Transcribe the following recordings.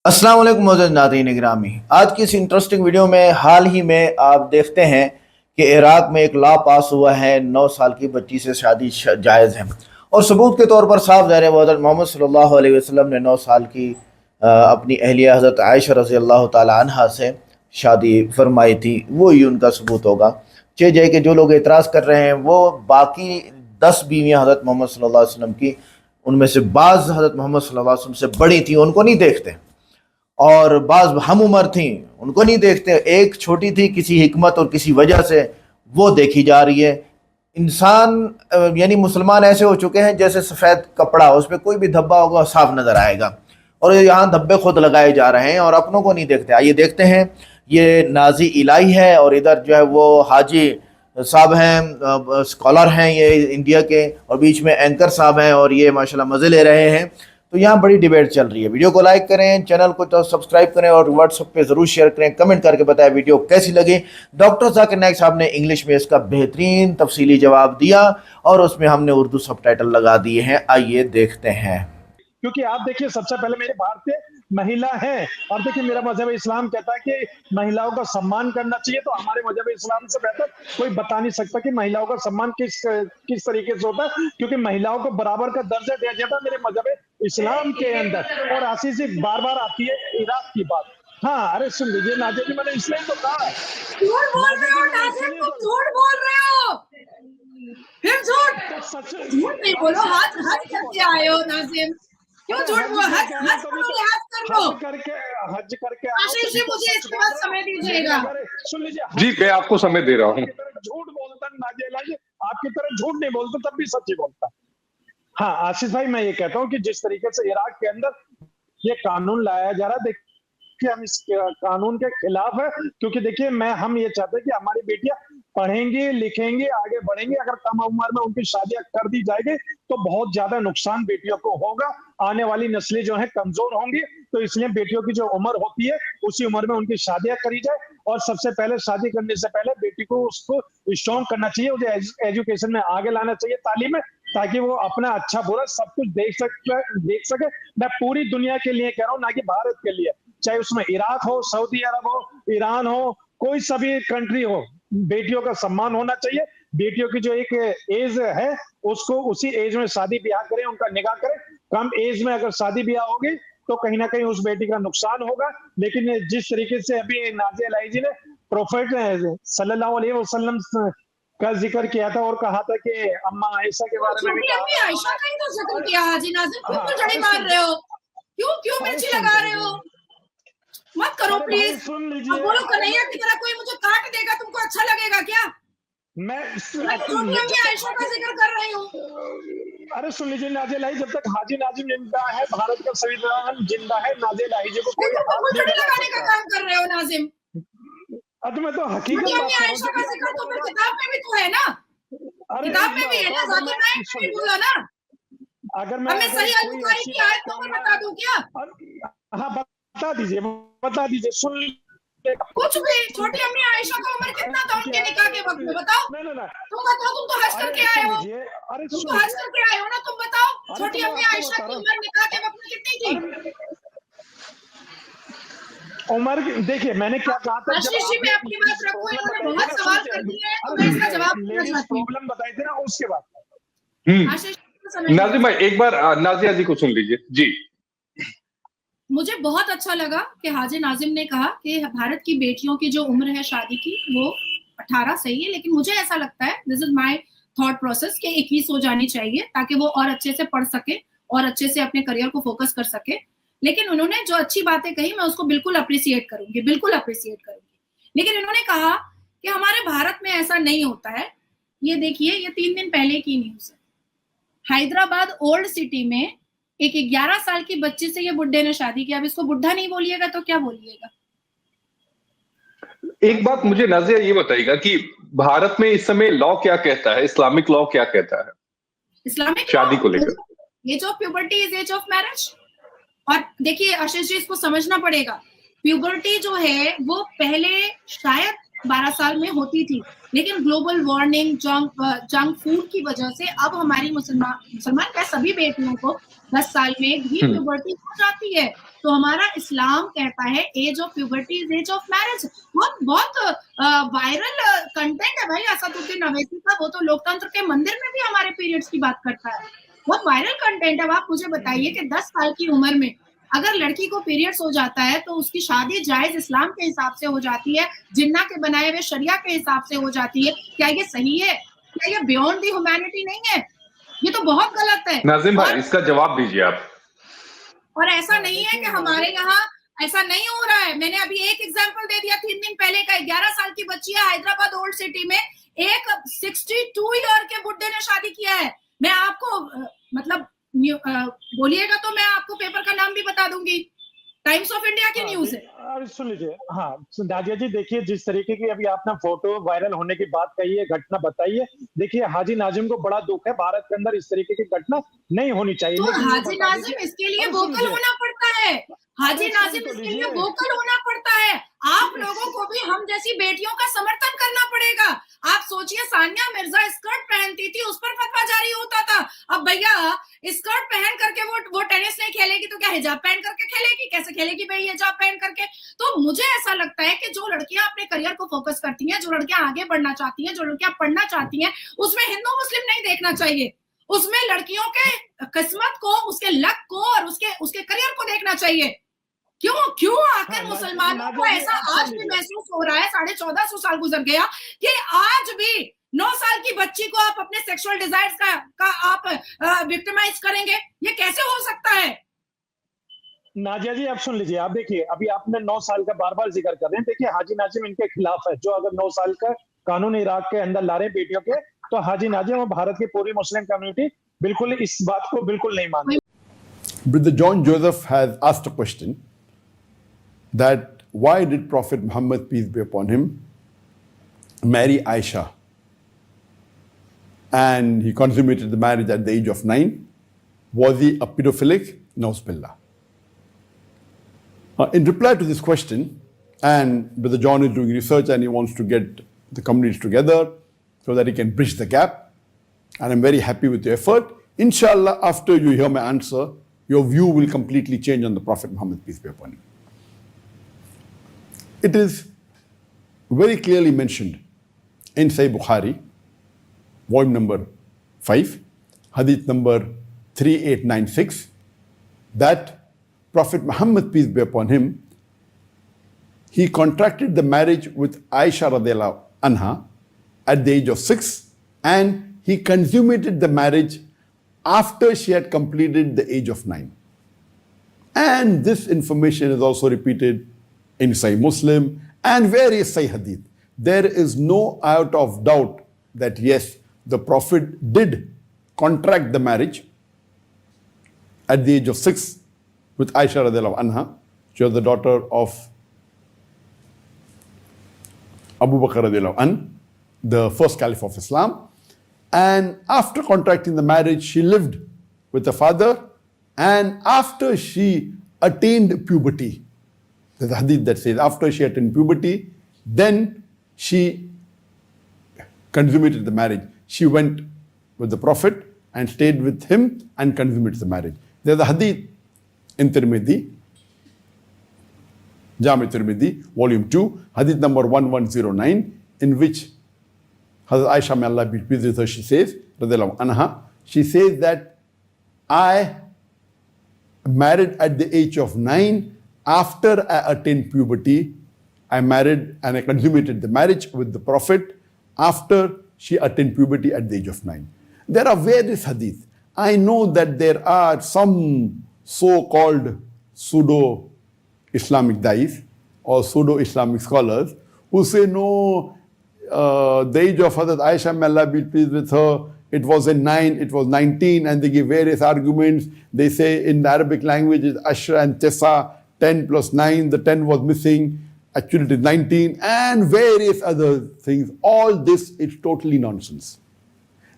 अस्सलाम वालेकुम मोअज़्ज़ज़ नाज़रीन ग्रामी। आज की इस इंटरेस्टिंग वीडियो में हाल ही में आप देखते हैं कि इराक में एक लॉ पास हुआ है, 9 साल की बच्ची से शादी जायज़ है, और सबूत के तौर पर साफ ज़ाहिर है वो हज़रत मोहम्मद सल्लल्लाहु अलैहि वसल्लम ने 9 साल की अपनी अहलिया हज़रत आयशा रज़ी अल्लाह ताला अन्हा से शादी फरमाई थी। वो ही उनका सबूत होगा। चे जाए कि जो लोग एतराज़ कर रहे हैं वो बाकी 10 बीवियाँ हज़रत मोहम्मद सल्लल्लाहु अलैहि वसल्लम की, उनमें से बाज़ हज़रत मोहम्मद सल्लल्लाहु अलैहि वसल्लम से बड़ी थी, उनको नहीं देखते, और बाज़ हम उम्र थी, उनको नहीं देखते। एक छोटी थी, किसी हिकमत और किसी वजह से वो देखी जा रही है। इंसान यानी मुसलमान ऐसे हो चुके हैं जैसे सफ़ेद कपड़ा, उस पर कोई भी धब्बा होगा साफ नज़र आएगा, और यहाँ धब्बे खुद लगाए जा रहे हैं और अपनों को नहीं देखते। आइए देखते हैं। ये नाजी इलाही है और इधर जो है वो हाजी साहब हैं, स्कॉलर हैं ये इंडिया के, और बीच में एंकर साहब हैं और ये माशाल्लाह मज़े ले रहे हैं। तो यहाँ बड़ी डिबेट चल रही है। वीडियो को लाइक करें, चैनल को तो सब्सक्राइब करें और व्हाट्सएप पे ज़रूर शेयर करें, कमेंट करके बताएं वीडियो कैसी लगी। डॉक्टर जाकिर नाइक साहब ने इंग्लिश में इसका बेहतरीन तफसीली जवाब दिया और उसमें हमने उर्दू सबटाइटल लगा दिए हैं। आइए देखते हैं। क्योंकि आप देखिए, सबसे पहले मेरे भारतीय महिला है, और देखिए मेरा मजहब इस्लाम कहता है कि महिलाओं का सम्मान करना चाहिए। तो हमारे मजहब इस्लाम से बेहतर कोई बता नहीं सकता कि महिलाओं का सम्मान किस तरीके से होता है, क्योंकि महिलाओं को बराबर का दर्जा दिया जाता है मेरे मजहब इस्लाम के अंदर। और आशीष जी बार बार आती है इराक की बात। हाँ, अरे सुन लीजिए नाजिया जी, मैंने इसलिए तो कहा। झूठ बोल रहे हो नाजिम, तुम झूठ बोल रहे हो, फिर झूठ नहीं बोलो। हाथ हज करके आए हो नाजिम, क्यों झूठ बोल? हज करोगे, हज कर लो। हज करके आशीष जी मुझे इसके बाद समय दीजिएगा। सुन लीजिए जी, मैं आपको समय दे रहा हूँ। झूठ बोलता नाजिया इलाही, आपकी तरह झूठ नहीं बोलता, तब भी सच्ची बोलता। हाँ आशीष भाई, मैं ये कहता हूँ कि जिस तरीके से इराक के अंदर ये कानून लाया जा रहा है, देखिए हम इस कानून के खिलाफ है, क्योंकि देखिए हम ये चाहते हैं कि हमारी बेटियां पढ़ेंगी, लिखेंगी, आगे बढ़ेंगी। अगर कम उम्र में उनकी शादियां कर दी जाएगी तो बहुत ज्यादा नुकसान बेटियों को होगा। आने वाली नस्लें जो है कमजोर होंगी। तो इसलिए बेटियों की जो उम्र होती है उसी उम्र में उनकी शादियां करी जाए, और सबसे पहले शादी करने से पहले बेटी को उसको स्ट्रॉन्ग करना चाहिए, उसे एजुकेशन में आगे लाना चाहिए, तालीम में, ताकि वो अपना अच्छा बुरा सब कुछ देख सके। मैं पूरी दुनिया के लिए कह रहा हूँ, ना कि भारत के लिए। चाहे उसमें इराक हो, सऊदी अरब हो, ईरान हो, कोई सभी कंट्री हो, बेटियों का सम्मान होना चाहिए। बेटियों की जो एक एज है उसको उसी एज में शादी ब्याह करें, उनका निकाह करें। कम एज में अगर शादी ब्याह होगी तो कहीं ना कहीं उस बेटी का नुकसान होगा। लेकिन जिस तरीके से अभी नाज़िया इलाही जी ने प्रोफेट सल्लल्लाहु अलैहि वसल्लम का जिक्र किया था और कहा था कि अम्मा आयशा के बारे में भी कहा। अम्मी आयशा का ही तो जिक्र किया हाजी नाजिम, क्यों जड़ी मार रहे हो? क्यों मिर्ची लगा रहे हो? मत करो प्लीज। सुन लीजिए, बोलो कन्हैया की तरह कोई मुझे काट देगा, तुमको अच्छा लगेगा क्या? मैं छोटी अम्मी आयशा का जिक्र कर रही हूँ। अरे सुन लीजिए नाज़िया इलाही, जब तक हाजी नाजिम जिंदा है, भारत का संविधान जिंदा है, नाज़िया इलाही जी को कोई हाथ नहीं लगाने का काम कर रहे हो नाजिम। अब मैं तो हकीकत अम्मी आयशा का जिक्र तो फिर किताब में भी तो है ना, किताब में भी है ना, जाकिर नाइक ने बोला ना। अगर मैं सही अल-बुखारी की आयत नंबर बता दूं क्या? हाँ बता दीजिए। सुन कुछ भी। छोटी अम्मी आयशा का उम्र कितना था उनके निकाह के वक्त में, बताओ। तुम बताओ, तुम तो हज करके आए हो, ना, तुम बताओ छोटी अम्मी आयशा की उम्र निकाह के वक्त में कितनी थी? उमर देखिए मैंने क्या कहा था, आशीष जी मैं अपनी बात रखूं, इन्होंने बहुत सवाल कर दिए हैं तो मैं इसका जवाब देना चाहती हूं। प्रॉब्लम बताई थी ना, उसके बाद आशीष नाजिम भाई एक बार नाजिया जी को सुन लीजिए जी। मुझे बहुत अच्छा लगा कि हाजी नाजिम ने कहा कि भारत की बेटियों की जो उम्र है शादी की वो 18 सही है, लेकिन मुझे ऐसा लगता है, this is my thought process, कि 21 हो जानी चाहिए ताकि वो और अच्छे से पढ़ सके और अच्छे से अपने करियर को फोकस कर सके। लेकिन उन्होंने जो अच्छी बातें कही मैं उसको बिल्कुल अप्रिशिएट करूंगी। लेकिन इन्होंने कहा कि हमारे भारत में ऐसा नहीं होता है। ये देखिए, ये 3 दिन पहले की न्यूज है। हैदराबाद ओल्ड सिटी में एक 11 साल की बच्ची से ये बुड्ढे ने शादी किया। अब इसको बुढ़ा नहीं बोलिएगा तो क्या बोलिएगा? एक बात मुझे नाजिया ये बताइएगा कि भारत में इस समय लॉ क्या कहता है, इस्लामिक लॉ क्या कहता है इस्लामिक शादी को लेकर? Age of puberty is age of marriage. और देखिए आशीष जी, इसको समझना पड़ेगा, प्यूबर्टी जो है वो पहले शायद 12 साल में होती थी, लेकिन ग्लोबल वार्मिंग, जंक फूड की वजह से अब हमारी मुसलमान क्या सभी बेटियों को 10 साल में भी प्यूबर्टी हो जाती है। तो हमारा इस्लाम कहता है age of puberty is age of marriage. बहुत बहुत वायरल कंटेंट है भाई असदुद्दीन अवैसी का, वो तो लोकतंत्र के मंदिर में भी हमारे पीरियड्स की बात करता है। बहुत वायरल कंटेंट है। अब आप मुझे बताइए कि 10 साल की उम्र में अगर लड़की को पीरियड्स हो जाता है तो उसकी शादी जायज इस्लाम के हिसाब से हो जाती है, जिन्ना के बनाए हुए शरिया के हिसाब से हो जाती है। क्या ये सही है? क्या ये बियॉन्ड दी ह्यूमैनिटी नहीं है? ये तो बहुत गलत है। नाजिम भाई, इसका जवाब दीजिए आप। और ऐसा नहीं है कि हमारे यहाँ ऐसा नहीं हो रहा है। मैंने अभी एक एग्जांपल दे दिया 3 दिन पहले का। 11 साल की बच्ची है हैदराबाद ओल्ड सिटी में, एक 62 ईयर के बुड्ढे ने शादी किया है। मैं आपको मतलब बोलिएगा तो मैं आपको पेपर का नाम भी बता दूंगी, टाइम्स ऑफ इंडिया की न्यूज है। सुन लीजिए। हाँ नाजिया जी, देखिए जिस तरीके की अभी आपने फोटो वायरल होने की बात कही है, घटना बताई है, देखिए हाजी नाजिम को बड़ा दुख है, भारत के अंदर इस तरीके की घटना नहीं होनी चाहिए। तो हाजी नाजिम इसके लिए वोकल होना पड़ता है। हाजी नाजिम इसके लिए वोकल होना पड़ता है। आप लोगों को भी हम जैसी बेटियों का समर्थन करना पड़ेगा। आप सोचिए, सानिया मिर्जा स्कर्ट पहनती थी, उस पर फतवा जारी होता था। अब भैया स्कर्ट पहन करके वो टेनिस नहीं खेलेगी तो क्या हिजाब पहन करके खेलेगी? कैसे खेलेगी भाई हिजाब पहन करके? तो मुझे ऐसा लगता है कि जो लड़कियां अपने करियर को फोकस करती हैं, जो लड़कियां आगे बढ़ना चाहती हैं, जो लड़कियां पढ़ना चाहती हैं, उसमें हिंदू मुस्लिम नहीं देखना चाहिए। उसमें लड़कियों के किस्मत को, उसके लक को और उसके करियर को देखना चाहिए। क्यों आखिर मुसलमानों को ऐसा आज भी महसूस हो रहा है, 1450 साल गुजर गया, कि आज भी 9 साल की बच्ची को आप अपने सेक्सुअल डिजायर्स का आप विक्टिमाइज करेंगे? ये कैसे हो सकता है? नाजिया जी आप सुन लीजिए। आप देखिए, अभी आपने 9 साल का बार बार जिक्र कर रहे हैं। देखिए हाजी नाजिम इनके खिलाफ है, जो अगर 9 साल का कानून इराक के अंदर ला रहे हैं बेटियों के, तो हाजी नाजिम और भारत की पूरी मुस्लिम कम्युनिटी बिल्कुल इस बात को बिल्कुल नहीं मानती। Brother John Joseph has asked a question that why did Prophet Muhammad, peace be upon him, marry Aisha? And he consummated the marriage at the age of 9. Was he a pedophilic? Nauzubillah. In reply to this question, and Brother John is doing research and he wants to get the communities together so that he can bridge the gap, and I'm very happy with your effort. Inshallah, after you hear my answer, your view will completely change on the Prophet Muhammad, peace be upon him. It is very clearly mentioned in Sahih Bukhari, volume number 5, hadith number 3896, that Prophet Muhammad, peace be upon him, he contracted the marriage with Aisha radiallahu anha at the age of 6, and he consummated the marriage after she had completed the age of 9. And this information is also repeated in Sahih Muslim and various Sahih Hadith. There is no out of doubt that yes, the Prophet did contract the marriage at the age of 6 with Aisha radiallahu anha. She was the daughter of Abu Bakr radiallahu anhu, the first caliph of Islam. And after contracting the marriage, she lived with the father, and after she attained puberty, there's a hadith that says after she attained puberty, then she consummated the marriage. She went with the Prophet and stayed with him and consummated the marriage. There's a hadith in Tirmidhi, Jami Tirmidhi, volume 2, hadith number 1109, in which Hazrat Aisha, may Allah be pleased with her, she says, radiallahu anha, she says that I married at the age of 9. After I attained puberty, I married and I consummated the marriage with the Prophet after she attained puberty at the age of 9. There are various hadith. I know that there are some so-called pseudo-Islamic dais or pseudo-Islamic scholars who say no, the age of Hazrat Aisha, may Allah be pleased with her, it was in 9, it was 19, and they give various arguments. They say in the Arabic language it's Ashra and Tesa, 10 plus 9, the 10 was missing, actually it is 19, and various other things. All this is totally nonsense.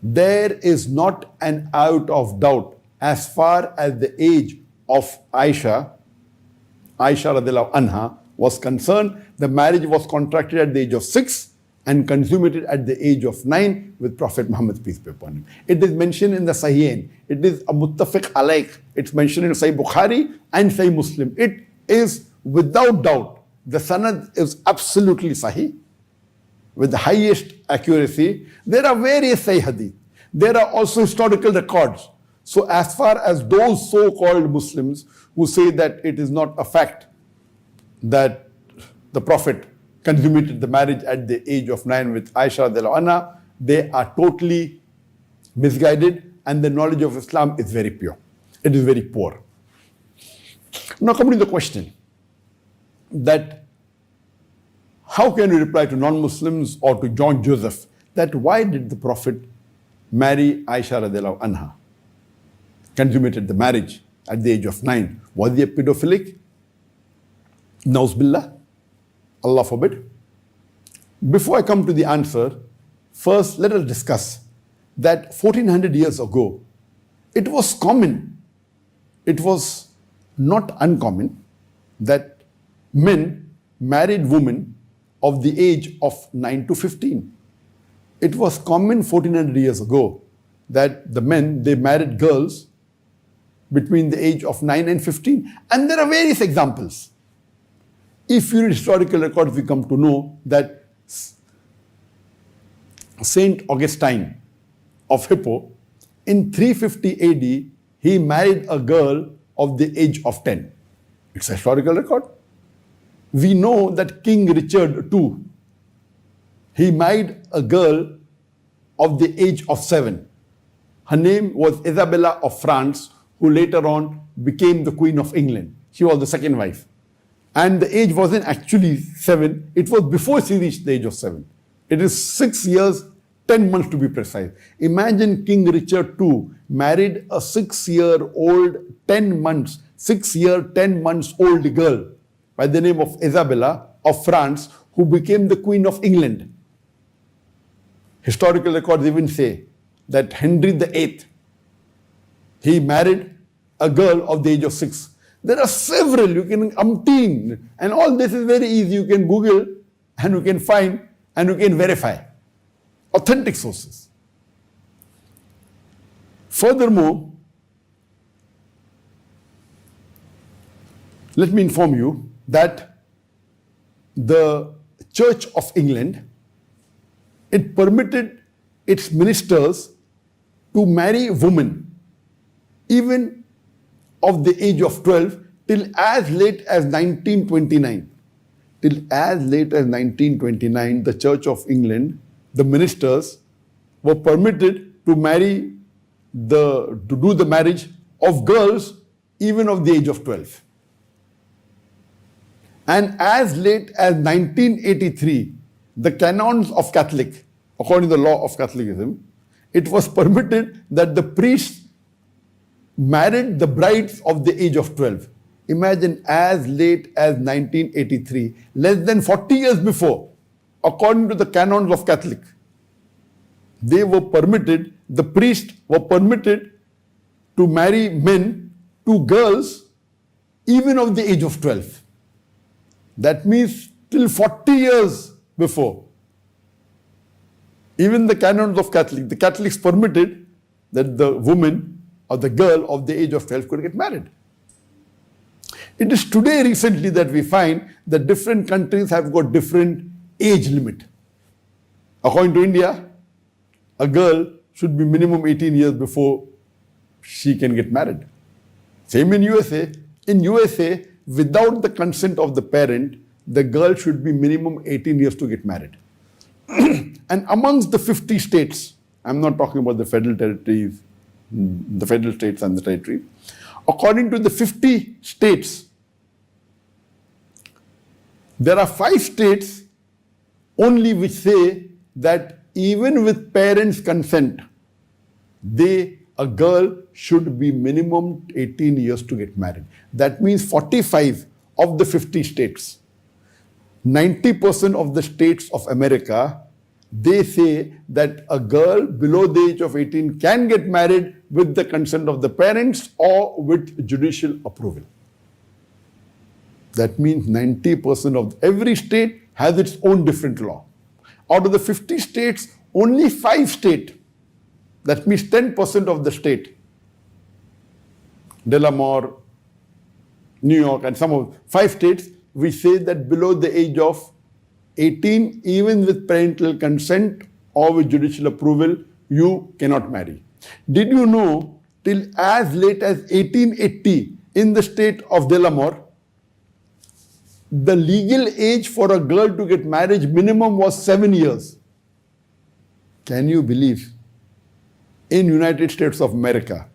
There is not an out of doubt as far as the age of Aisha radiallahu anha was concerned, the marriage was contracted at the age of 6 and consummated at the age of 9 with Prophet Muhammad, peace be upon him. It is mentioned in the Sahihain. It is a muttafiq alayk. It's mentioned in Sahih Bukhari and Sahih Muslim. It is without doubt. The sanad is absolutely sahih with the highest accuracy. There are various Sahih Hadith. There are also historical records. So as far as those so-called Muslims who say that it is not a fact that the Prophet consummated the marriage at the age of 9 with Aisha radiallahu anha, they are totally misguided and the knowledge of Islam is very pure. It is very poor. Now coming to the question that how can we reply to non-Muslims or to John Joseph that why did the Prophet marry Aisha radiallahu anha, consummated the marriage at the age of 9? Was he a pedophilic? Nauz billah, Allah forbid. Before I come to the answer, first let us discuss that 1400 years ago, it was common, it was not uncommon that men married women of the age of 9 to 15. It was common 1400 years ago that the men, they married girls between the age of 9 and 15. And there are various examples. If you read historical records, we come to know that Saint Augustine of Hippo, in 350 AD, he married a girl of the age of 10. It's a historical record. We know that King Richard II, he married a girl of the age of 7. Her name was Isabella of France, who later on became the Queen of England. She was the second wife. And the age wasn't actually 7, it was before she reached the age of 7. It is 6 years, 10 months to be precise. Imagine King Richard II married a 6-year-old, 10 months, 6-year, 10 months old girl by the name of Isabella of France, who became the Queen of England. Historical records even say that Henry VIII, he married a girl of the age of 6. There are several, you can umpteen, and all this is very easy. You can Google and you can find and you can verify authentic sources. Furthermore, let me inform you that the Church of England, it permitted its ministers to marry women even of the age of 12 till as late as 1929. Till as late as 1929, the Church of England, the ministers were permitted to do the marriage of girls even of the age of 12. And as late as 1983, the canons of Catholic, according to the law of Catholicism, it was permitted that the priests married the brides of the age of 12. Imagine, as late as 1983, less than 40 years before, according to the canons of Catholic, they were permitted, the priests were permitted to marry men to girls even of the age of 12. That means till 40 years before, even the canons of Catholic, the Catholics permitted that the woman or the girl of the age of 12 could get married. It is today recently that we find that different countries have got different age limit. According to India, a girl should be minimum 18 years before she can get married. Same in USA. In USA, without the consent of the parent, the girl should be minimum 18 years to get married. And amongst the 50 states, I'm not talking about the federal territories, the federal states and the territories. According to the 50 states, there are 5 states only which say that even with parents' consent, a girl should be minimum 18 years to get married. That means 45 of the 50 states, 90% of the states of America, they say that a girl below the age of 18 can get married with the consent of the parents or with judicial approval. That means 90% of every state has its own different law. Out of the 50 states, only 5 states, that means 10% of the state, Delaware, New York, and some of 5 states, we say that below the age of 18, even with parental consent or with judicial approval, you cannot marry. Did you know till as late as 1880 in the state of Delaware, the legal age for a girl to get married minimum was 7 years. Can you believe? In United States of America,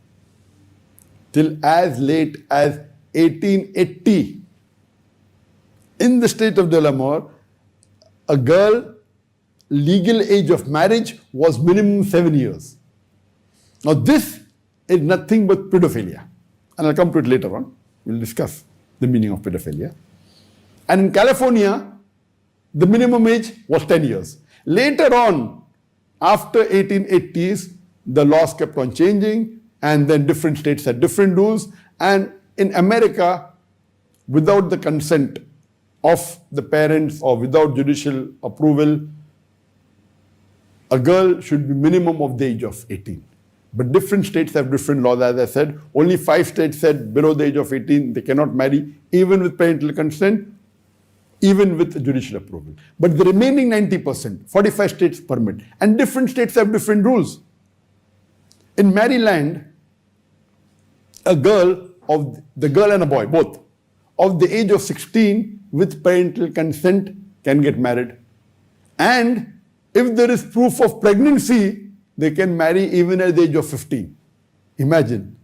till as late as 1880, in the state of Delaware, a girl legal age of marriage was minimum 7 years. Now this is nothing but pedophilia. And I'll come to it later on. We'll discuss the meaning of pedophilia. And in California, the minimum age was 10 years. Later on, after 1880s, the laws kept on changing, and then different states had different rules. And in America, without the consent of the parents or without judicial approval, a girl should be minimum of the age of 18. But different states have different laws. As I said, only 5 states said below the age of 18 they cannot marry, even with parental consent, even with judicial approval. But the remaining 90%, 45 states permit. And different states have different rules. In Maryland, a girl and a boy, both, of the age of 16 with parental consent can get married. And if there is proof of pregnancy, they can marry even at the age of 15. Imagine.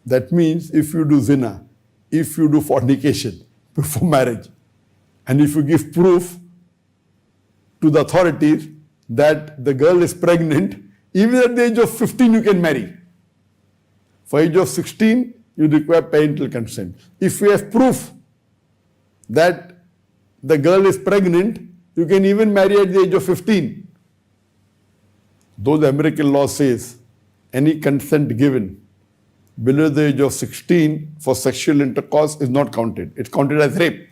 That means if you do zina, if you do fornication before marriage, and if you give proof to the authorities that the girl is pregnant, even at the age of 15 you can marry. For age of 16, you require parental consent. If you have proof that the girl is pregnant, you can even marry at the age of 15. Though the American law says any consent given below the age of 16 for sexual intercourse is not counted. It's counted as rape.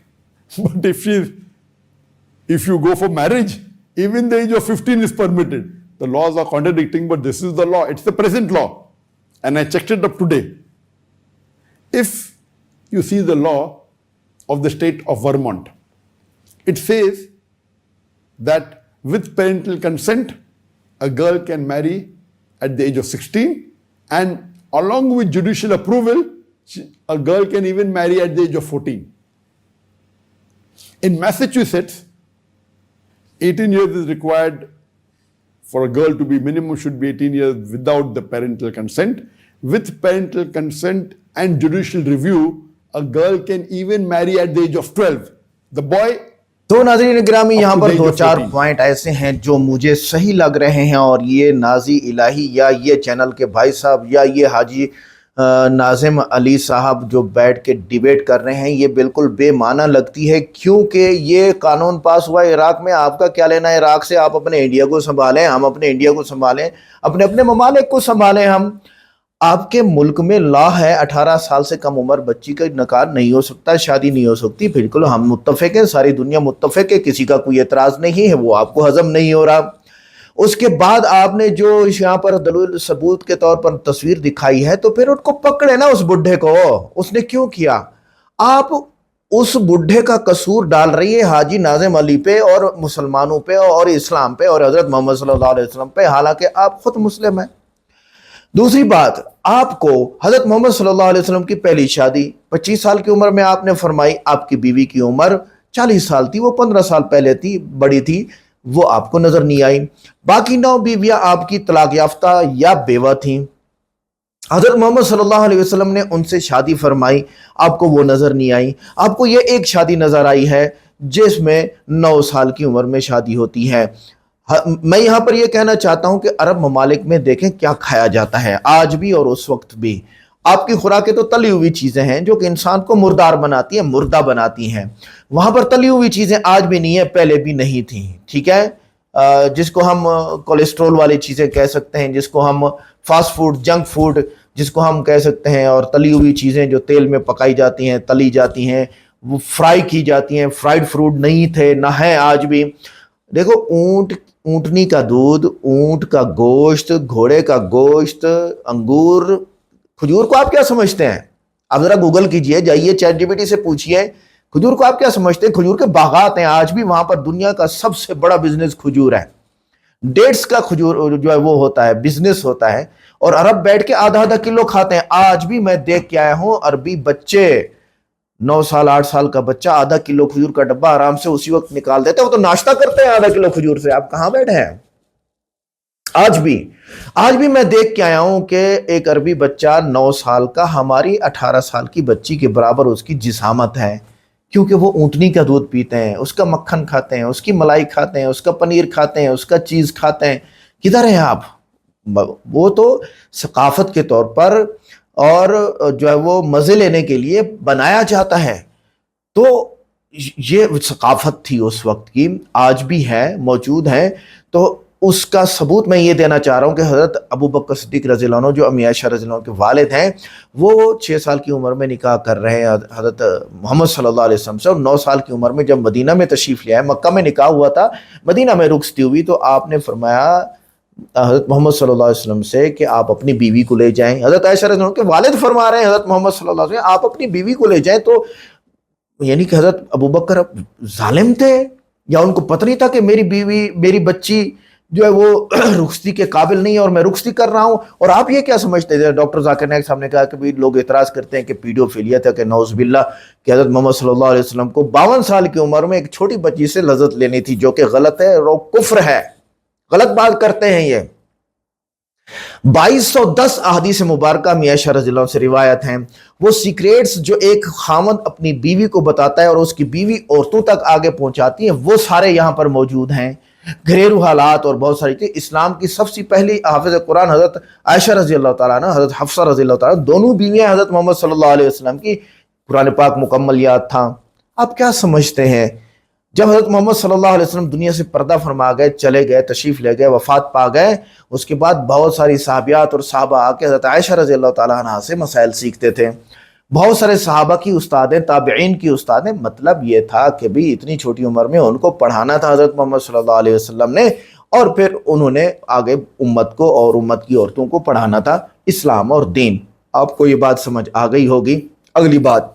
But if you go for marriage, even the age of 15 is permitted. The laws are contradicting, but this is the law. It's the present law. And I checked it up today. If you see the law of the state of Vermont, it says that with parental consent, a girl can marry at the age of 16, and along with judicial approval, a girl can even marry at the age of 14. In Massachusetts, 18 years is required for a girl to be minimum should be 18 years without the parental consent. With parental consent and judicial review, a girl can even marry at the age of 12. The boy. तो नाज़रीन गिरामी यहाँ पर 2-4 point ऐसे हैं जो मुझे सही लग रहे हैं, और ये नाज़ी इलाही या ये चैनल के भाई साहब या ये हाजी नाजिम अली साहब जो बैठ के डिबेट कर रहे हैं, ये बिल्कुल बेमाना लगती है, क्योंकि ये कानून पास हुआ इराक में। आपका क्या लेना है इराक से? आप अपने इंडिया को संभालें, हम अपने इंडिया को संभालें, अपने अपने ममालिक को संभालें। हम आपके मुल्क में लॉ है 18 साल से कम उम्र बच्ची का निकाह नहीं हो सकता, शादी नहीं हो सकती। बिल्कुल हम मुत्तफिक हैं, सारी दुनिया मुत्तफिक है, किसी का कोई एतराज़ नहीं है, वो आपको हजम नहीं हो रहा। उसके बाद आपने जो यहाँ पर दलील सबूत के तौर पर तस्वीर दिखाई है, तो फिर उनको पकड़े ना, उस बुढ़े को। उसने क्यों किया? आप उस बुढ़े का कसूर डाल रही है हाजी नाजिम अली पे और मुसलमानों पे और इस्लाम पे और हजरत मोहम्मद सल्लल्लाहु अलैहि वसल्लम पे, हालांकि आप खुद मुस्लिम हैं। दूसरी बात, आपको हजरत मोहम्मद सल्लल्लाहु अलैहि वसल्लम की पहली शादी 25 साल की उम्र में आपने फरमाई, आपकी बीवी की उम्र 40 साल थी, वो 15 साल पहले थी, बड़ी थी, वो आपको नजर नहीं आई। बाकी 9 बीवियां आपकी तलाक याफ्ता या बेवा थी। हजरत मोहम्मद सल्लल्लाहु अलैहि वसल्लम ने उनसे शादी फरमाई, आपको वो नजर नहीं आई। आपको ये एक शादी नजर आई है जिसमें 9 साल की उम्र में शादी होती है। मैं यहां पर यह कहना चाहता हूं कि अरब ममालिक में देखें क्या खाया जाता है आज भी और उस वक्त भी। आपकी खुराकें तो तली हुई चीजें हैं जो कि इंसान को मुर्दार बनाती हैं, मुर्दा बनाती हैं। वहां पर तली हुई चीजें आज भी नहीं है, पहले भी नहीं थी, ठीक है। जिसको हम कोलेस्ट्रॉल वाली चीजें कह सकते हैं, जिसको हम फास्ट फूड, जंक फूड जिसको हम कह सकते हैं, और तली हुई चीजें जो तेल में पकाई जाती हैं, तली जाती हैं, وہ فرائی کی جاتی ہیں. فرائیڈ فروٹ نہیں تھے نہ ہے آج بھی. دیکھو اونٹنی کا دودھ, اونٹ کا گوشت, گھوڑے کا گوشت, انگور, کھجور کو آپ کیا سمجھتے ہیں؟ آپ ذرا گوگل کیجئے, جائیے چیٹ جی پی ٹی سے پوچھئے کھجور کو آپ کیا سمجھتے ہیں. کھجور کے باغات ہیں آج بھی وہاں پر, دنیا کا سب سے بڑا بزنس کھجور ہے. ڈیٹس کا کھجور جو ہے وہ ہوتا ہے, بزنس ہوتا ہے, اور عرب بیٹھ کے آدھا آدھا کلو کھاتے ہیں. آج بھی میں دیکھ کے آیا ہوں عربی بچے, 9 سال 8 سال کا بچہ آدھا کلو کھجور کا ڈبہ آرام سے اسی وقت نکال دیتے ہیں. وہ تو ناشتہ کرتے ہیں آدھا کلو کھجور سے. آپ کہاں بیٹھے ہیں؟ آج بھی میں دیکھ کے آیا ہوں کہ ایک عربی بچہ 9 سال کا ہماری 18 سال کی بچی کے برابر اس کی جسامت ہے, کیونکہ وہ اونٹنی کا دودھ پیتے ہیں, اس کا مکھن کھاتے ہیں, اس کی ملائی کھاتے ہیں, اس کا پنیر کھاتے ہیں, اس کا چیز کھاتے ہیں. کدھر ہیں آپ؟ وہ تو ثقافت کے طور پر اور جو ہے وہ مزے لینے کے لیے بنایا جاتا ہے. تو یہ ثقافت تھی اس وقت کی, آج بھی ہے, موجود ہے. تو اس کا ثبوت میں یہ دینا چاہ رہا ہوں کہ حضرت ابو بکر صدیق رضی اللہ عنہ جو امی عائشہ رضی اللہ عنہ کے والد ہیں, وہ 6 سال کی عمر میں نکاح کر رہے ہیں حضرت محمد صلی اللہ علیہ وسلم سے, اور 9 سال کی عمر میں جب مدینہ میں تشریف لے آئے, مکہ میں نکاح ہوا تھا, مدینہ میں رخصتی ہوئی, تو آپ نے فرمایا حضرت محمد صلی اللہ علیہ وسلم سے کہ آپ اپنی بیوی کو لے جائیں. حضرت عائشہ رضی اللہ عنہ کے والد فرما رہے ہیں حضرت محمد صلی اللہ علیہ وسلم آپ اپنی بیوی کو لے جائیں. تو یعنی کہ حضرت ابو بکر ظالم تھے, یا ان کو پتہ نہیں تھا کہ میری بیوی, میری بچی جو ہے وہ رخصتی کے قابل نہیں ہے اور میں رخصتی کر رہا ہوں؟ اور آپ یہ کیا سمجھتے ہیں؟ ڈاکٹر ذاکر نائک صاحب نے کہا کہ لوگ اعتراض کرتے ہیں کہ پیڈوفیلیا تھا, کہ نعوذ باللہ, کہ حضرت محمد صلی اللہ علیہ وسلم کو 52 سال کی عمر میں ایک چھوٹی بچی سے لذت لینی تھی, جو کہ غلط ہے اور کفر ہے, غلط بات کرتے ہیں. یہ 2210 احادیث مبارکہ میں عائشہ رضی اللہ عنہ سے روایت ہیں. وہ سیکریٹس جو ایک خاوند اپنی بیوی کو بتاتا ہے اور اس کی بیوی عورتوں تک آگے پہنچاتی ہیں, وہ سارے یہاں پر موجود ہیں. گھریلو حالات اور بہت ساری چیزیں. اسلام کی سب سے پہلی حافظ قرآن حضرت عائشہ رضی اللہ تعالیٰ عنہ, حضرت حفصہ رضی اللہ تعالیٰ عنہ, دونوں بیویاں حضرت محمد صلی اللہ علیہ وسلم کی. قرآن پاک مکمل یاد تھا. آپ کیا سمجھتے ہیں جب حضرت محمد صلی اللہ علیہ وسلم دنیا سے پردہ فرما گئے, چلے گئے, تشریف لے گئے, وفات پا گئے, اس کے بعد بہت ساری صحابیات اور صحابہ آ کے حضرت عائشہ رضی اللہ تعالیٰ عنہ سے مسائل سیکھتے تھے. بہت سارے صحابہ کی استادیں, تابعین کی استادیں. مطلب یہ تھا کہ بھی اتنی چھوٹی عمر میں ان کو پڑھانا تھا حضرت محمد صلی اللہ علیہ وسلم نے, اور پھر انہوں نے آگے امت کو اور امت کی عورتوں کو پڑھانا تھا اسلام اور دین. آپ کو یہ بات سمجھ آ گئی ہوگی. اگلی بات,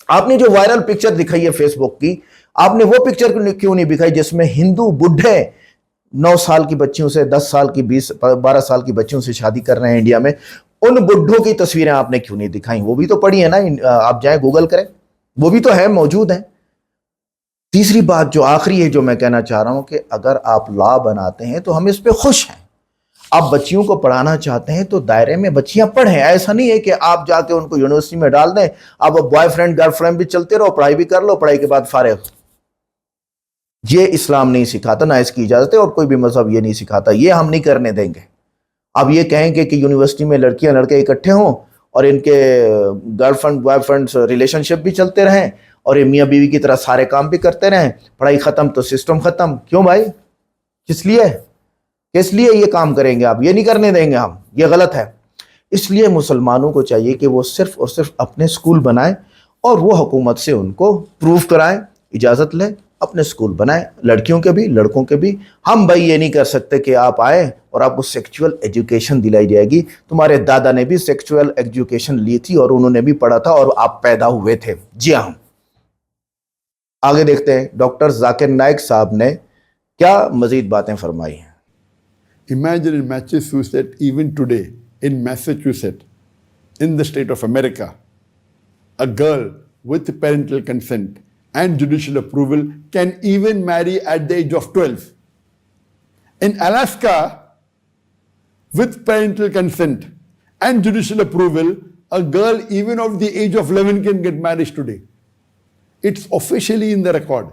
آپ نے جو وائرل پکچر دکھائی ہے فیس بک کی, آپ نے وہ پکچر کیوں نہیں دکھائی جس میں ہندو بڈھے 9 سال کی بچیوں سے, 10 سال کی, 12 سال کی بچیوں سے شادی کر رہے ہیں انڈیا میں؟ ان بڈھوں کی تصویریں آپ نے کیوں نہیں دکھائیں؟ وہ بھی تو پڑی ہے نا, آپ جائیں گوگل کریں, وہ بھی تو ہے, موجود ہیں. تیسری بات جو آخری ہے جو میں کہنا چاہ رہا ہوں, کہ اگر آپ لا بناتے ہیں تو ہم اس پہ خوش ہیں. آپ بچیوں کو پڑھانا چاہتے ہیں تو دائرے میں بچیاں پڑھیں. ایسا نہیں ہے کہ آپ جا کے ان کو یونیورسٹی میں ڈال دیں, آپ بوائے فرینڈ گرل فرینڈ بھی چلتے رہو, پڑھائی بھی کر لو, پڑھائی کے بعد فارغ. یہ اسلام نہیں سکھاتا, نہ اس کی اجازت ہے, اور کوئی بھی مذہب یہ نہیں سکھاتا. یہ ہم نہیں کرنے دیں گے. اب یہ کہیں گے کہ یونیورسٹی میں لڑکیاں لڑکے اکٹھے ہوں اور ان کے girlfriend boyfriend relationship بھی چلتے رہیں, اور یہ میاں بیوی کی طرح سارے کام بھی کرتے رہیں, پڑھائی ختم تو سسٹم ختم. کیوں بھائی؟ کس لیے یہ کام کریں گے آپ؟ یہ نہیں کرنے دیں گے ہم, یہ غلط ہے. اس لیے مسلمانوں کو چاہیے کہ وہ صرف اور صرف اپنے سکول بنائیں, اور وہ حکومت سے ان کو پروف کرائیں, اجازت لیں, اپنے سکول بنائیں, لڑکیوں کے بھی لڑکوں کے بھی. ہم بھائی یہ نہیں کر سکتے کہ آپ آئیں اور آپ کو سیکچول ایجوکیشن دلائی جائے گی. تمہارے دادا نے بھی سیکچول ایجوکیشن لی تھی اور انہوں نے بھی پڑھا تھا اور آپ پیدا ہوئے تھے. جی ہاں. آگے دیکھتے ہیں ڈاکٹر ذاکر نائک صاحب نے کیا مزید باتیں فرمائی ہیں. Imagine in Massachusetts, even today, in Massachusetts, in the state of America, a girl with parental consent and judicial approval can even marry at the age of 12. In Alaska, with parental consent and judicial approval, a girl even of the age of 11 can get married today. It's officially in the record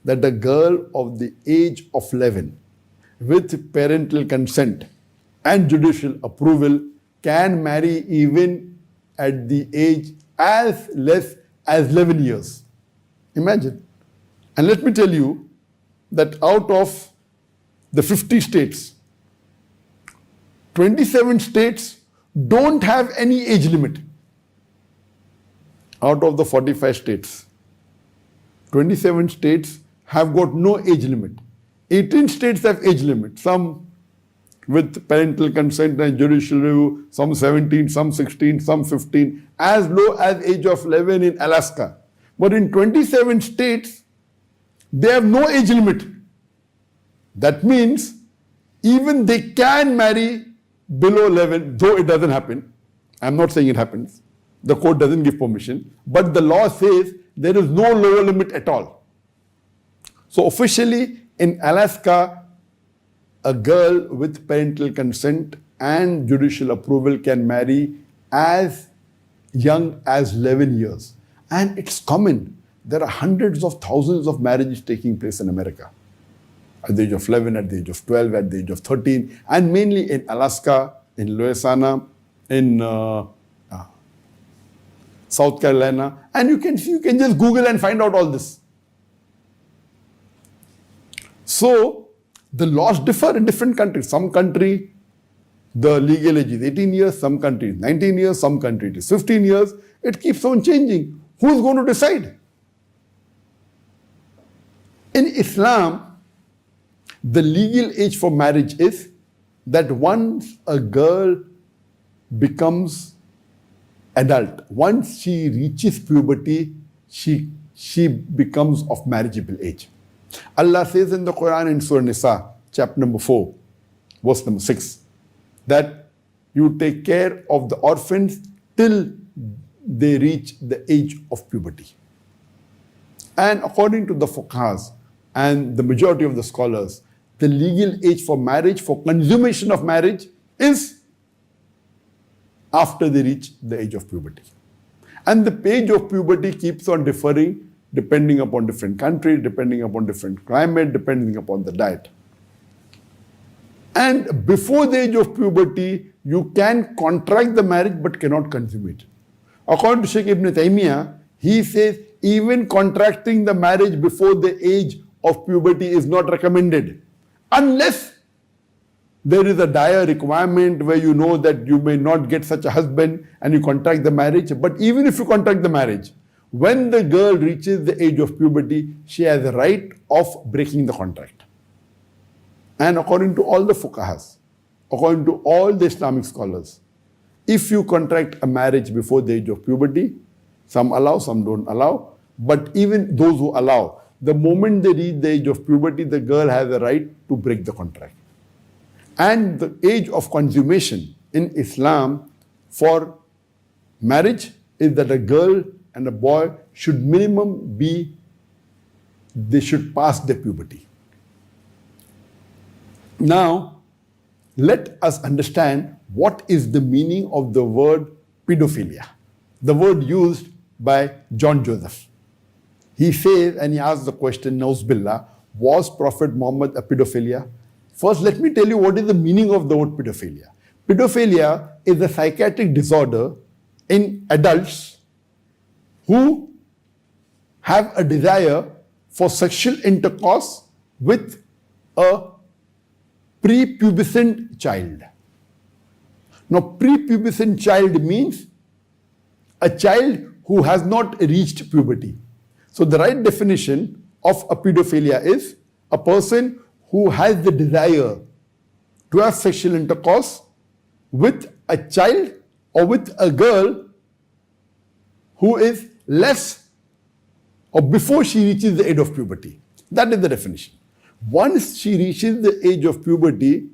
that a girl of the age of 11 with parental consent and judicial approval can marry even at the age as less as 11 years. Imagine. And let me tell you that out of the 50 states, 27 states don't have any age limit. Out of the 45 states, 27 states have got no age limit. 18 states have age limit, some with parental consent and judicial review, some 17, some 16, some 15, as low as age of 11 in Alaska. But in 27 states, they have no age limit. That means even they can marry below 11, though it doesn't happen. I'm not saying it happens. The court doesn't give permission. But the law says there is no lower limit at all. So officially in Alaska, a girl with parental consent and judicial approval can marry as young as 11 years. And it's common. There are hundreds of thousands of marriages taking place in America. At the age of 11, at the age of 12, at the age of 13, and mainly in Alaska, in Louisiana, in South Carolina. And you can just Google and find out all this. So, the laws differ in different countries. Some country, the legal age is 18 years, some country is 19 years, some country it is 15 years. It keeps on changing. Who is going to decide? In Islam, the legal age for marriage is that once a girl becomes adult, once she reaches puberty, she becomes of marriageable age. Allah says in the Quran in Surah Nisa, chapter number 4, verse number 6, that you take care of the orphans till they reach the age of puberty. And according to the fuqahas and the majority of the scholars, the legal age for marriage, for consummation of marriage, is after they reach the age of puberty. And the age of puberty keeps on differing depending upon different countries, depending upon different climate, depending upon the diet. And before the age of puberty, you can contract the marriage but cannot consummate. According to Sheikh Ibn Taymiyyah, he says even contracting the marriage before the age of puberty is not recommended, unless there is a dire requirement where you know that you may not get such a husband and you contract the marriage. But even if you contract the marriage, when the girl reaches the age of puberty, she has the right of breaking the contract. And according to all the fuqahas, according to all the Islamic scholars, if you contract a marriage before the age of puberty, some allow, some don't allow, but even those who allow, the moment they reach the age of puberty, the girl has a right to break the contract. And the age of consummation in Islam for marriage is that a girl and a boy should minimum be, they should pass their puberty. Now, let us understand what is the meaning of the word pedophilia, the word used by John Joseph. He says, and he asks the question, Nauzbillah, was Prophet Muhammad a pedophilia? First, let me tell you what is the meaning of the word pedophilia. Pedophilia is a psychiatric disorder in adults who have a desire for sexual intercourse with a prepubescent child. Now, prepubescent child means a child who has not reached puberty. So the right definition of a pedophilia is a person who has the desire to have sexual intercourse with a child or with a girl who is less or before she reaches the age of puberty. That is the definition. Once she reaches the age of puberty,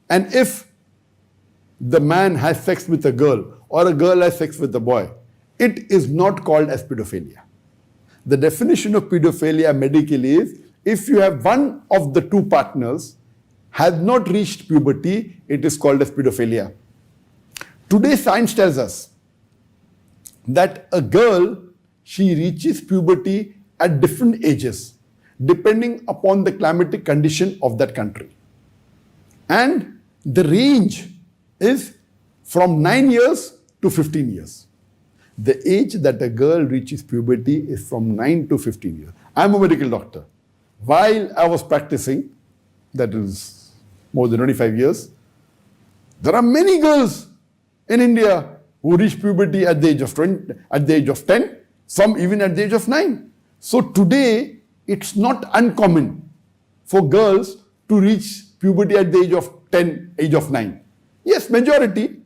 and if the man has sex with a girl or a girl has sex with a boy, it is not called as pedophilia. The definition of pedophilia medically is if you have one of the two partners has not reached puberty, it is called as pedophilia. Today, science tells us that a girl, she reaches puberty at different ages, depending upon the climatic condition of that country. And the range is from 9 years to 15 years. The age that a girl reaches puberty is from 9 to 15 years. I'm a medical doctor. While I was practicing, that is more than 25 years, there are many girls in India who reach puberty at the age of 20, at the age of 10, some even at the age of 9. So today, it's not uncommon for girls to reach puberty at the age of 10, age of 9. Yes, majority,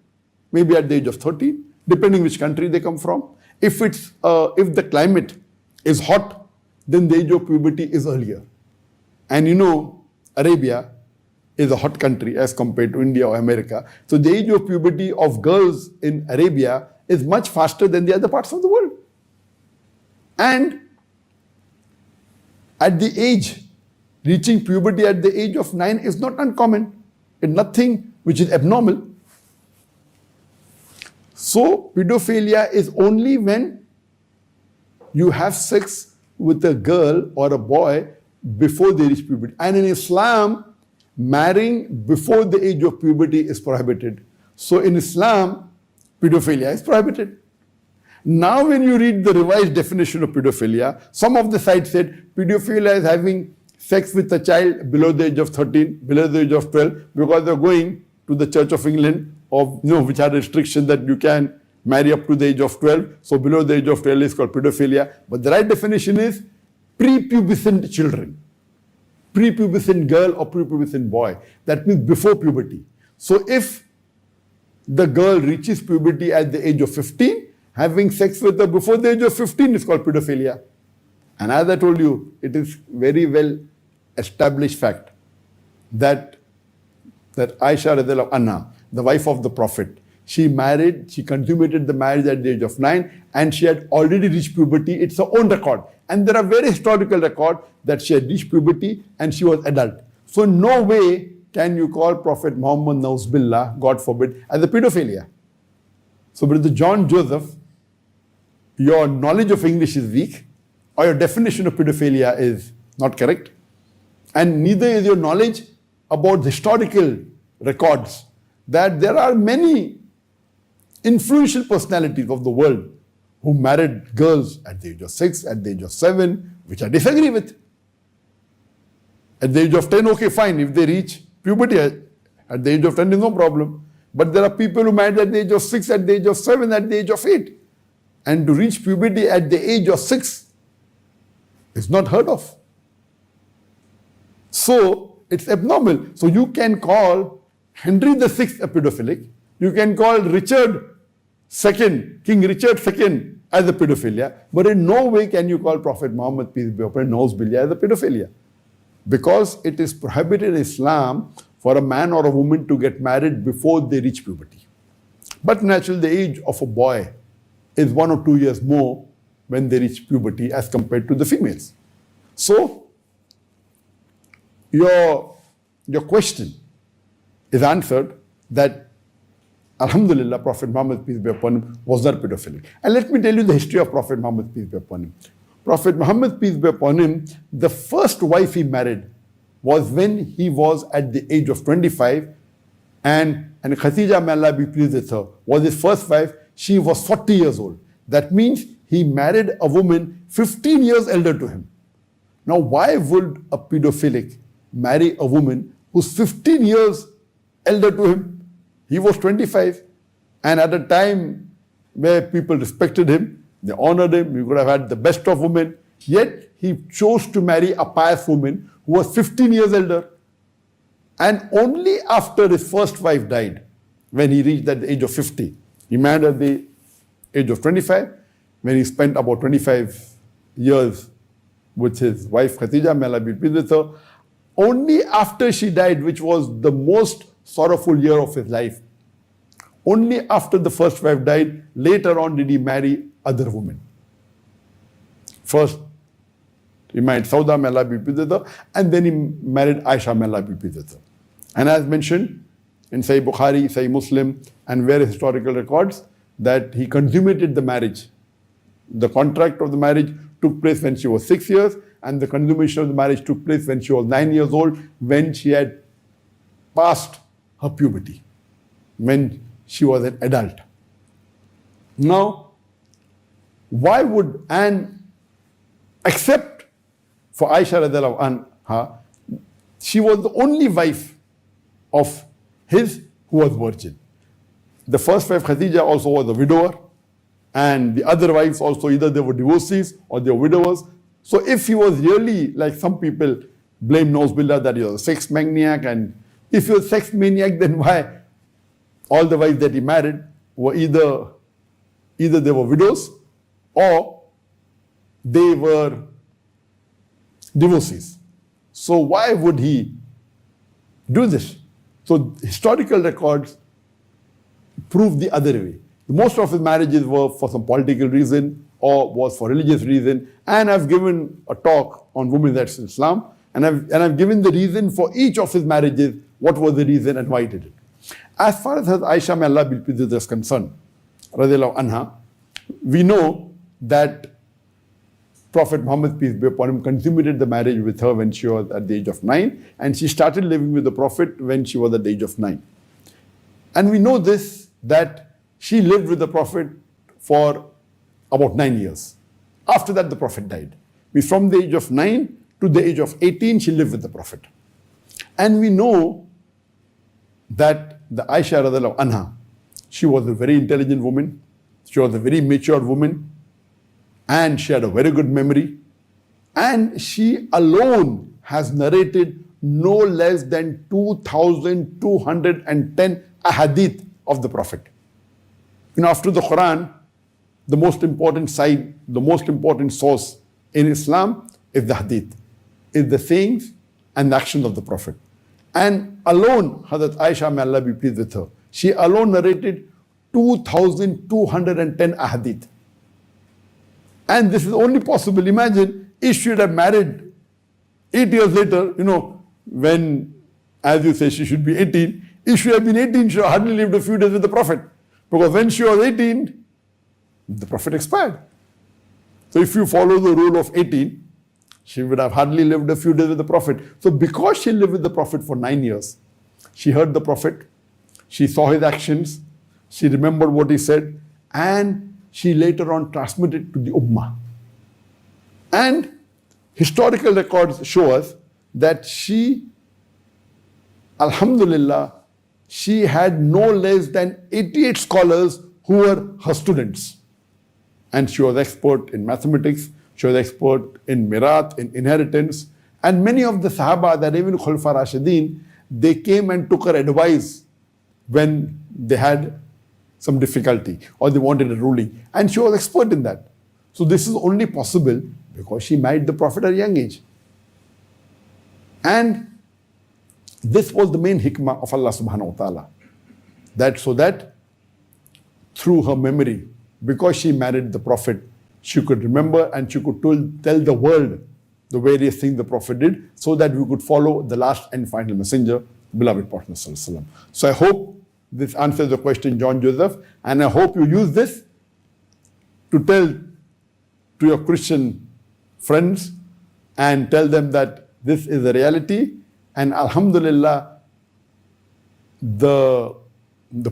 maybe at the age of 13, depending which country they come from. If the climate is hot, then the age of puberty is earlier. And you know, Arabia is a hot country as compared to India or America. So the age of puberty of girls in Arabia is much faster than the other parts of the world. And at the age, reaching puberty at the age of 9 is not uncommon. It's nothing which is abnormal. So pedophilia is only when you have sex with a girl or a boy before they reach puberty. And in Islam, marrying before the age of puberty is prohibited. So in Islam, pedophilia is prohibited. Now when you read the revised definition of pedophilia, some of the sites said pedophilia is having sex with a child below the age of 13, below the age of 12, because they're going to the Church of England, of, which had a restriction that you can marry up to the age of 12. So below the age of 12 is called pedophilia. But the right definition is prepubescent children. Prepubescent girl or prepubescent boy. That means before puberty. So if the girl reaches puberty at the age of 15, having sex with her before the age of 15 is called pedophilia. And as I told you, it is very well established fact that Aisha radiallahu anha, the wife of the Prophet, she consummated the marriage at the age of 9, and she had already reached puberty. It's her own record. And there are very historical records that she had reached puberty and she was adult. So no way can you call Prophet Muhammad, Nauzbillah, God forbid, as a pedophilia. So Brother John Joseph, your knowledge of English is weak, or your definition of pedophilia is not correct, and neither is your knowledge about the historical records that there are many influential personalities of the world who married girls at the age of 6, at the age of 7, which I disagree with. At the age of 10, okay, fine. If they reach puberty at the age of 10, is no problem. But there are people who married at the age of 6, at the age of 7, at the age of 8. And to reach puberty at the age of 6 is not heard of. So it's abnormal. So you can call Henry VI a pedophilic. You can call Richard II, King Richard II, as a pedophilia. But in no way can you call Prophet Muhammad, peace be upon him, Nauzbillah, as a pedophilia. Because it is prohibited in Islam for a man or a woman to get married before they reach puberty. But naturally, the age of a boy is 1 or 2 years more when they reach puberty as compared to the females. So, your question is answered that Alhamdulillah, Prophet Muhammad, peace be upon him, was not pedophilic. And let me tell you the history of Prophet Muhammad, peace be upon him. Prophet Muhammad, peace be upon him, the first wife he married was when he was at the age of 25, and Khadija, may Allah be pleased with her, was his first wife. She was 40 years old. That means he married a woman 15 years elder to him. Now, why would a pedophilic marry a woman who's 15 years elder to him? He was 25, and at a time where people respected him, they honored him, he could have had the best of women, yet he chose to marry a pious woman who was 15 years elder. And only after his first wife died, when he reached at the age of 50, he married at the age of 25, when he spent about 25 years with his wife Khadija, may Allah be pleased with her. Only after she died, which was the most sorrowful year of his life, only after the first wife died, later on did he marry other women. First, he married Sauda, may Allah be pleased with her, and then he married Aisha, may Allah be pleased with her. And as mentioned in Sahih Bukhari, Sahih Muslim, and various historical records, that he consummated the marriage. The contract of the marriage took place when she was 6 years, and the consummation of the marriage took place when she was 9 years old, when she had passed her puberty, when she was an adult. Now, why would Anne accept for Aisha radiallahu anha? She was the only wife of his who was virgin. The first wife, Khadija, also was a widower, and the other wives also, either they were divorcees or they were widowers. So if he was really, like some people blame Nozbillah that he was a sex maniac, and if he was a sex maniac, then why all the wives that he married were either they were widows or they were divorcees. So why would he do this? So historical records prove the other way. Most of his marriages were for some political reason or was for religious reason. And I've given a talk on women's rights in Islam, and I've given the reason for each of his marriages, what was the reason and why he did it. As far as Aisha, may Allah be pleased with her, is concerned, radiallahu anha, we know that Prophet Muhammad, peace be upon him, consummated the marriage with her when she was at the age of 9, and she started living with the Prophet when she was at the age of 9. And we know this, that she lived with the Prophet for about 9 years. After that, the Prophet died. From the age of 9 to the age of 18, she lived with the Prophet. And we know that the Aisha radiallahu anha, she was a very intelligent woman, she was a very mature woman, and she had a very good memory. And she alone has narrated no less than 2,210 ahadith of the Prophet. After the Quran, the most important side, the most important source in Islam is the Hadith, is the sayings and the actions of the Prophet. And alone, Hazrat Aisha, may Allah be pleased with her, she alone narrated 2,210 ahadith. And this is only possible. Imagine if she would have married 8 years later, when, as you say, she should be 18. If she had been 18, she hardly lived a few days with the Prophet. Because when she was 18, the Prophet expired. So if you follow the rule of 18, she would have hardly lived a few days with the Prophet. So because she lived with the Prophet for 9 years, she heard the Prophet, she saw his actions, she remembered what he said, and she later on transmitted to the Ummah. And historical records show us that she, alhamdulillah, she had no less than 88 scholars who were her students. And she was expert in mathematics, she was expert in mirath, in inheritance. And many of the Sahaba, that even Khulafa Rashidin, they came and took her advice when they had some difficulty or they wanted a ruling. And she was expert in that. So this is only possible because she married the Prophet at a young age. And this was the main hikmah of Allah subhanahu wa ta'ala. That through her memory, because she married the Prophet, she could remember and she could tell the world the various things the Prophet did, so that we could follow the last and final messenger, beloved Prophet sallallahu alaihi wasallam. So I hope this answers the question, John Joseph, and I hope you use this to tell to your Christian friends and tell them that this is a reality, and alhamdulillah, the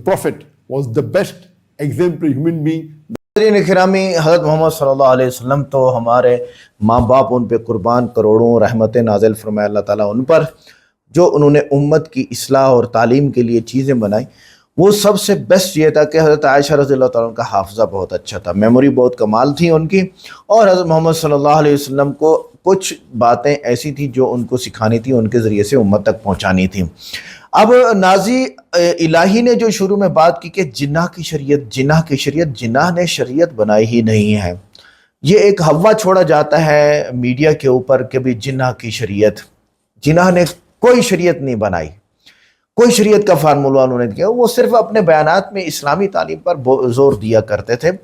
Prophet was the best exemplary human being. गिरामी, हज़रत मोहम्मद सल्लल्लाहु अलैहि वसल्लम तो हमारे माँ बाप उन पे कुर्बान, करोड़ों रहमतें नाज़िल फरमाए अल्लाह ताला उन पर, जो उन्होंने उम्मत की इस्लाह और तालीम के लिए चीज़ें बनाई। वो सबसे बेस्ट ये था कि हज़रत आयशा रज़ियल्लाहु ताला उनका हाफ़िज़ा बहुत अच्छा था, मेमोरी बहुत कमाल थी उनकी, और हज़रत मोहम्मद सल्लल्लाहु अलैहि वसल्लम को कुछ बातें ऐसी थी जो उनको सिखानी थी, उनके ज़रिए से उम्मत तक पहुँचानी थी। अब नाज़ी इलाही ने जो शुरू में बात की कि जिन्नाह की शरीयत, जिन्नाह ने शरीयत बनाई ही नहीं है, ये एक हवा छोड़ा जाता है मीडिया के ऊपर कि भी जिन्नाह की शरीयत, जिन्नाह ने कोई शरीयत नहीं बनाई, कोई शरीयत का फार्मूला उन्होंने दिया। वो सिर्फ अपने बयानात में इस्लामी तालीम पर जोर दिया करते थे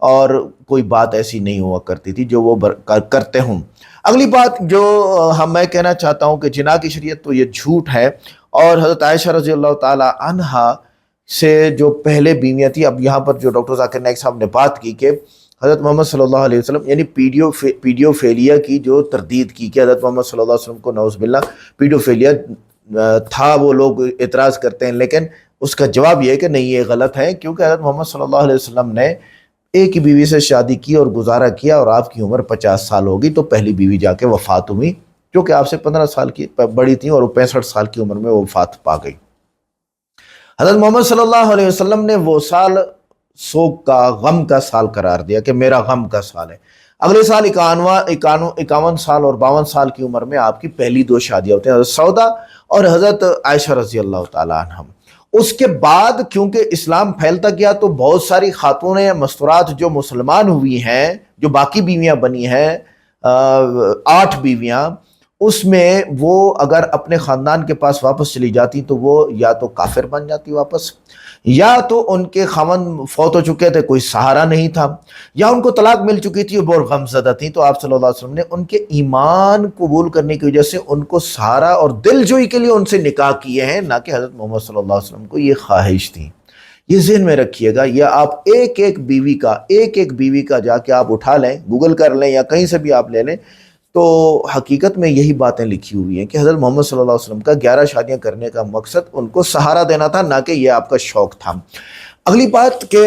और कोई बात ऐसी नहीं हुआ करती थी जो वो करते हों। अगली बात जो मैं कहना चाहता हूँ कि जिन्नाह की शरीयत तो ये झूठ है, और हज़रत आयशा रज़ियल्लाहु ताला अन्हा से जो पहले बीवियाँ थी, अब यहाँ पर जो डॉक्टर जाकिर नाइक साहब ने बात की कि हज़रत मोहम्मद सल्लल्लाहु अलैहि वसल्लम यानी पीडियोफेलिया की जो तरदीद की कि हज़रत मोहम्मद सल्लल्लाहु अलैहि वसल्लम को नऊज़ बिल्लाह पीडियोफेलिया था, वो लोग एतराज़ करते हैं, लेकिन उसका जवाब ये है कि नहीं, ये गलत है, क्योंकि हज़रत मोहम्मद सल्लल्लाहु अलैहि वसल्लम ने एक ही बीवी से शादी की और गुजारा किया, और आपकी उम्र 50 साल होगी तो पहली बीवी जाके वफ़ात हुई, जो कि आपसे 15 साल की बड़ी थी, और 65 साल की उम्र में वो वफ़ात पा गई। हज़रत मोहम्मद सल्लल्लाहु अलैहि वसल्लम ने वो साल सोग का, गम का साल करार दिया कि मेरा गम का साल है। अगले साल 51 साल और 52 साल की उम्र में आपकी पहली 2 शादियां होती हैं, हज़रत सौदा और हज़रत आयशा रज़ी अल्लाह ताला अन्हा। उसके बाद क्योंकि इस्लाम फैलता गया तो बहुत सारी खातून मस्तूरात जो मुसलमान हुई हैं, जो बाकी बीवियां बनी हैं, 8 बीवियां, उसमें वो अगर अपने ख़ानदान के पास वापस चली जाती तो वो या तो काफिर बन जाती वापस, या तो उनके खामन फौत हो चुके थे, कोई सहारा नहीं था, या उनको तलाक मिल चुकी थी, वो बहुत गमज़दा थी। तो आप सल्लल्लाहु अलैहि वसल्लम ने उनके ईमान कबूल करने की वजह से उनको सहारा और दिलजोई के लिए उनसे निकाह किए हैं, ना कि हज़रत मोहम्मद सल्लल्लाहु अलैहि वसल्लम को ये ख्वाहिश थी। ये ज़हन में रखिएगा। ये आप एक एक बीवी का जाके आप उठा लें, गूगल कर लें या कहीं से भी आप ले लें, तो हकीकत में यही बातें लिखी हुई हैं कि हज़रत मोहम्मद सल्लल्लाहु अलैहि वसल्लम का 11 शादियां करने का मकसद उनको सहारा देना था, ना कि ये आपका शौक था। अगली बात कि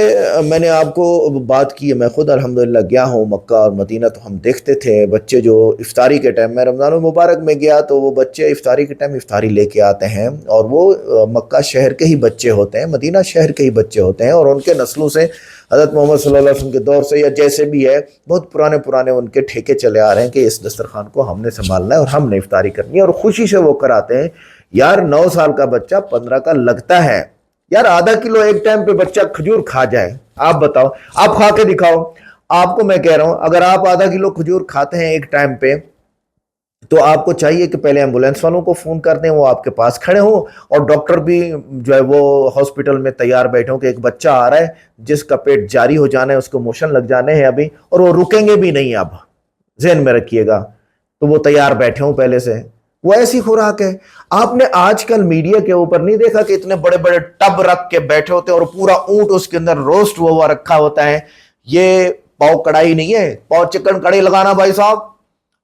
मैंने आपको बात की है, मैं खुद अल्हम्दुलिल्लाह गया हूँ मक्का और मदीना, तो हम देखते थे बच्चे जो इफ्तारी के टाइम, मैं रमज़ान मुबारक में गया तो वो बच्चे इफ्तारी के टाइम इफ्तारी लेके आते हैं, और वो मक्का शहर के ही बच्चे होते हैं, मदीना शहर के ही बच्चे होते हैं, और उनके नस्लों से हज़रत मोहम्मद सल्लल्लाहु अलैहि वसल्लम के दौर से या जैसे भी है बहुत पुराने उनके ठेके चले आ रहे हैं कि इस दस्तरखान को हमने संभालना है और हमने इफ्तारी करनी है, और खुशी से वो कराते हैं। यार 9 साल का बच्चा 15 का लगता है, यार आधा किलो एक टाइम पे बच्चा खजूर खा जाए, आप बताओ, आप खा के दिखाओ। आपको मैं कह रहा हूं, अगर आप आधा किलो खजूर खाते हैं एक टाइम पे, तो आपको चाहिए कि पहले एम्बुलेंस वालों को फोन कर दें, वो आपके पास खड़े हों, और डॉक्टर भी जो है वो हॉस्पिटल में तैयार बैठे हों कि एक बच्चा आ रहा है जिसका पेट जारी हो जाना है, उसको मोशन लग जाने हैं अभी, और वो रुकेंगे भी नहीं, अब ज़हन में रखिएगा। तो वो तैयार बैठे हों पहले से, वो ऐसी खुराक है। आपने आजकल मीडिया के ऊपर नहीं देखा कि इतने बड़े बड़े टब रख के बैठे होते हैं और पूरा ऊंट उसके अंदर रोस्ट हुआ रखा होता है। ये पाव कढ़ाई नहीं है, पाव चिकन कढ़ाई लगाना भाई साहब,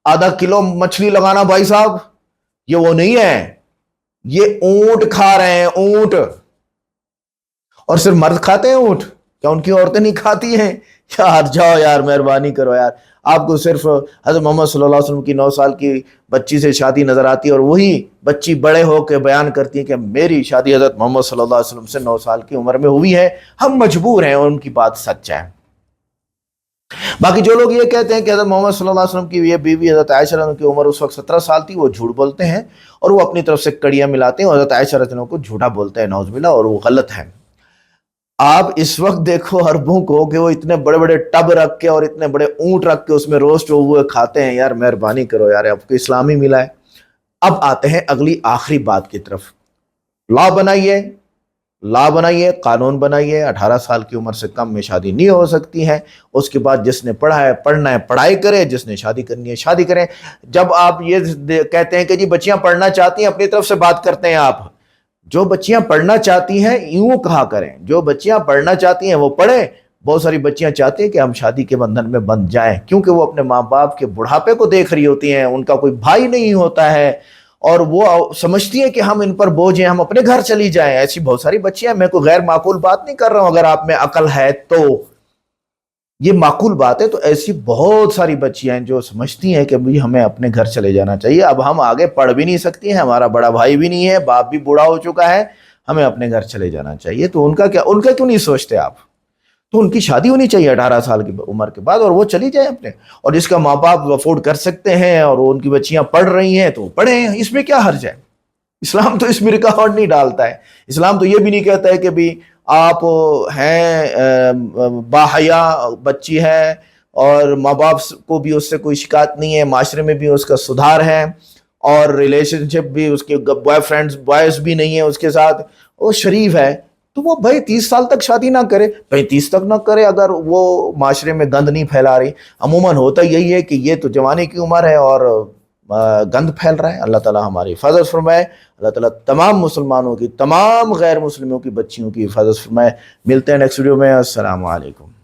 आधा किलो मछली लगाना भाई साहब, ये वो नहीं है। ये ऊंट खा रहे हैं, ऊंट। और सिर्फ मर्द खाते हैं ऊंट, क्या उनकी औरतें नहीं खाती हैं? यार जाओ यार, मेहरबानी करो यार। आपको सिर्फ हज़रत मोहम्मद सल्लल्लाहु अलैहि वसल्लम की 9 साल की बच्ची से शादी नजर आती है, और वही बच्ची बड़े होकर बयान करती है कि मेरी शादी हज़रत मोहम्मद सल्लल्लाहु अलैहि वसल्लम से 9 साल की उम्र में हुई है, हम मजबूर हैं, और उनकी बात सच है। बाकी जो लोग ये कहते हैं कि हज़रत मोहम्मद सल्लल्लाहु अलैहि वसल्लम की ये बीवी हज़रत आयशा की उम्र उस वक्त 17 साल थी, वो झूठ बोलते हैं, और वो अपनी तरफ से कड़ियां मिलाते हैं, हज़रत आयशा को झूठा बोलते हैं, नौज़ुबिल्लाह, और वो गलत है। आप इस वक्त देखो अरबों को कि वो इतने बड़े बड़े टब रख के और इतने बड़े ऊंट रख के उसमें रोस्ट हुए खाते हैं। यार मेहरबानी करो यार, आपको इस्लामी मिला है। अब आते हैं अगली आखिरी बात की तरफ। लॉ बनाइए, कानून बनाइए, 18 साल की उम्र से कम में शादी नहीं हो सकती है। उसके बाद जिसने पढ़ना है पढ़ाई करे, जिसने शादी करनी है शादी करें। जब आप ये कहते हैं कि जी बच्चियां पढ़ना चाहती हैं, अपनी तरफ से बात करते हैं आप, जो बच्चियां पढ़ना चाहती हैं यूं कहा करें, जो बच्चियां पढ़ना चाहती हैं वो पढ़ें। बहुत सारी बच्चियां चाहती हैं कि हम शादी के बंधन में बंध जाएं, क्योंकि वो अपने माँ बाप के बुढ़ापे को देख रही होती हैं, उनका कोई भाई नहीं होता है, और वो समझती है कि हम इन पर बोझ हैं, हम अपने घर चली जाएं। ऐसी बहुत सारी बच्चियां, मैं कोई गैर माकूल बात नहीं कर रहा हूं, अगर आप में अकल है तो ये माकूल बात है। तो ऐसी बहुत सारी बच्चियां हैं जो समझती हैं कि भाई हमें अपने घर चले जाना चाहिए, अब हम आगे पढ़ भी नहीं सकती हैं, हमारा बड़ा भाई भी नहीं है, बाप भी बूढ़ा हो चुका है, हमें अपने घर चले जाना चाहिए। तो उनका क्यों नहीं सोचते आप? तो उनकी शादी होनी चाहिए 18 साल की उम्र के बाद, और वो चली जाए अपने, और जिसका माँ बाप अफोर्ड कर सकते हैं और उनकी बच्चियां पढ़ रही हैं तो पढ़े, इसमें क्या हर्ज है? इस्लाम तो इसमें रुकावट नहीं डालता है। इस्लाम तो ये भी नहीं कहता है कि भी आप हैं बाहया बच्ची है और माँ बाप को भी उससे कोई शिकायत नहीं है, माशरे में भी उसका सुधार है, और रिलेशनशिप भी उसके बॉयफ्रेंड्स बॉयज भी नहीं है उसके साथ, वो शरीफ है, तो वो भाई 30 साल तक शादी ना करे, 35 तक ना करे, अगर वो माशरे में गंद नहीं फैला रही। अमूमन होता यही है कि ये तो जवानी की उम्र है और गंद फैल रहा है। अल्लाह ताला हमारी हिफाजत फरमाए, अल्लाह ताला तमाम मुसलमानों की, तमाम गैर मुस्लिमों की बच्चियों की हिफाजत फरमाए। मिलते हैं नेक्स्ट वीडियो में। अस्सलाम वालेकुम।